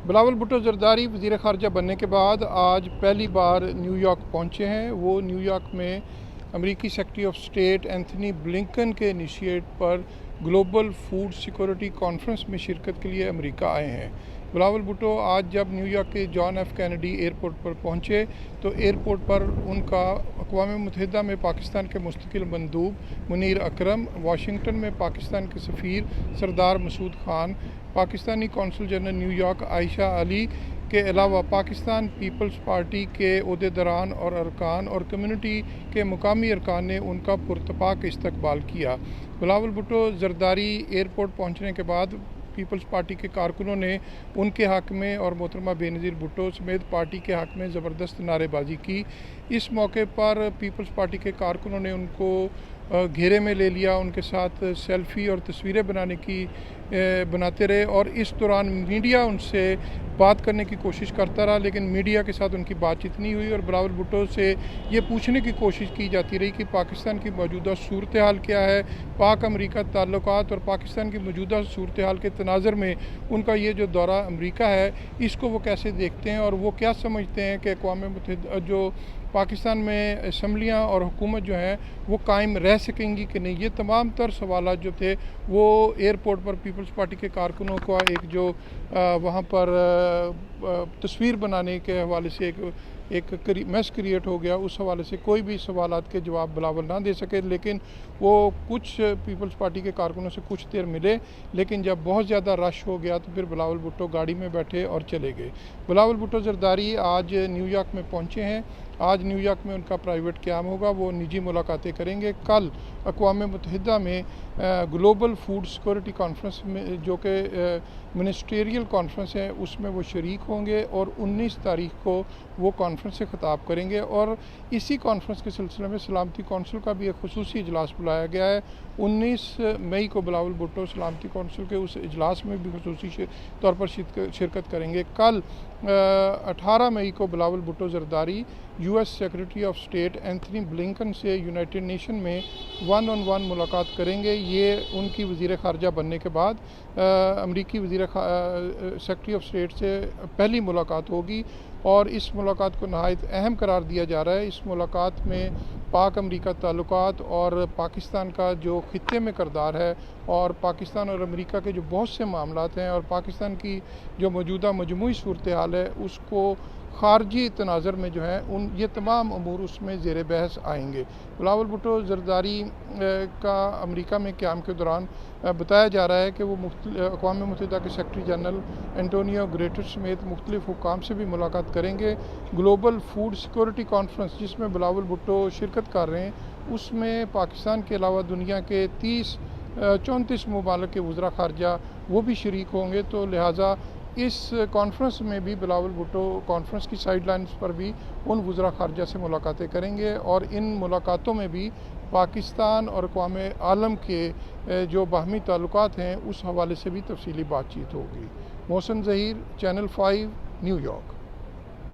बिलावल भुट्टो ज़रदारी वज़ीर ख़ारजा बनने के बाद आज पहली बार न्यूयॉर्क पहुँचे हैं। वो न्यूयॉर्क में अमेरिकी secretary of state Anthony Blinken के इनिशिएट पर ग्लोबल फूड सिक्योरिटी कॉन्फ्रेंस में शिरकत के लिए अमेरिका आए हैं। बिलावल भुट्टो आज जब न्यूयॉर्क के जॉन एफ कैनेडी एयरपोर्ट पर पहुंचे तो एयरपोर्ट पर उनका अक़वाम मुत्तहिदा में पाकिस्तान के मुस्तकिल मंदूब मुनीर अकरम, वाशिंगटन में पाकिस्तान के सफ़ीर Sardar Masood Khan, Pakistani consul general New York Ayesha Ali के अलावा पाकिस्तान पीपल्स पार्टी के ओहदेदारान और अरकान और कम्युनिटी के मुकामी अरकान ने उनका पुरतपाक इस्तकबाल किया। बिलावल भुट्टो ज़रदारी एयरपोर्ट पहुंचने के बाद पीपल्स पार्टी के कारकुनों ने उनके हक़ में और मोहतरमा बेनज़ीर भुट्टो समेत पार्टी के हक़ में ज़बरदस्त नारेबाजी की। इस मौके पर पीपल्स पार्टी के कारकुनों ने उनको घेरे में ले लिया, उनके साथ सेल्फ़ी और तस्वीरें बनाते रहे और इस दौरान मीडिया उनसे बात करने की कोशिश करता रहा, लेकिन मीडिया के साथ उनकी बातचीत नहीं हुई और बिलावल भुट्टो से ये पूछने की कोशिश की जाती रही कि पाकिस्तान की मौजूदा सूरत हाल क्या है, पाक अमेरिका ताल्लुकात और पाकिस्तान की मौजूदा सूरत हाल के तनाज़र में उनका ये जो दौरा अमेरिका है इसको वो कैसे देखते हैं और वो क्या समझते हैं कि अक़वाम मुत्तहिदा जो पाकिस्तान में असम्बलियाँ और हुकूमत जो है वो कायम रह सकेंगी कि नहीं। ये तमाम तर सवाल जो थे वो एयरपोर्ट पर पीपल्स पार्टी के कारकुनों का एक जो वहाँ पर तस्वीर बनाने के हवाले से एक मैस क्रिएट हो गया, उस हवाले से कोई भी सवालात के जवाब बिलावल ना दे सके। लेकिन वो कुछ पीपल्स पार्टी के कारकुनों से कुछ देर मिले, लेकिन जब बहुत ज़्यादा रश हो गया तो फिर बिलावल भुट्टो गाड़ी में बैठे और चले गए। बिलावल भुट्टो ज़रदारी आज न्यूयॉर्क में पहुँचे हैं। आज न्यूयॉर्क में उनका प्राइवेट क़याम होगा, वो निजी मुलाकातें करेंगे। कल अक़वाम मुत्तहिदा में ग्लोबल फूड सिक्योरिटी कॉन्फ्रेंस में जो कि मिनिस्ट्रियल कॉन्फ्रेंस है उसमें वो शरीक होंगे और 19 तारीख को वो कॉन्फ्रेंस से ख़िताब करेंगे और इसी कॉन्फ्रेंस के सिलसिले में सलामती कौंसिल का भी एक खुसूसी इजलास बुलाया गया है। 19 मई को बिलावल भुट्टो सलामती कौंसिल के उस इजलास में भी खुसूसी तौर पर शिरकत करेंगे। कल 18 मई को Bilawal Bhutto Zardari US secretary of state Anthony Blinken से यूनाइटेड नेशन में 1-on-1 मुलाकात करेंगे। ये उनकी वज़ीर ख़ारजा बनने के बाद अमरीकी सेक्रेटरी ऑफ स्टेट से पहली मुलाकात होगी और इस मुलाकात को नहायत अहम करार दिया जा रहा है। इस मुलाकात में पाक अमेरिका ताल्लुकात और पाकिस्तान का जो ख़ित्ते में किरदार है और पाकिस्तान और अमेरिका के जो बहुत से मामलात हैं और पाकिस्तान की जो मौजूदा मजमूई सूरत हाल है उसको ख़ारजी तनाज़र में जो है ये तमाम अमूर उसमें ज़ेर बहस आएंगे। बिलावल भुट्टो ज़रदारी का अमेरिका में क़याम के दौरान बताया जा रहा है कि वो अक़वाम मुत्तहिदा के सेक्रेटरी जनरल एंटोनियो गुटेरेस समेत मुख्तलिफ़ हुक्काम से भी मुलाकात करेंगे। ग्लोबल फूड सिक्योरिटी कॉन्फ्रेंस जिसमें बिलावल भुट्टो शिरकत कर रहे हैं उसमें पाकिस्तान के अलावा दुनिया के 34 ममालिक के वज़रा ख़ारजा वो भी शरीक होंगे। तो लिहाजा इस कॉन्फ्रेंस में भी बिलावल भुट्टो कॉन्फ्रेंस की साइडलाइंस पर भी उन वज़रा ख़ारजा से मुलाकातें करेंगे और इन मुलाकातों में भी पाकिस्तान और अक़वाम आलम के जो बाहमी ताल्लुकात हैं उस हवाले से भी तफसीली बातचीत होगी। Mohsin Zaheer, channel 5, New York.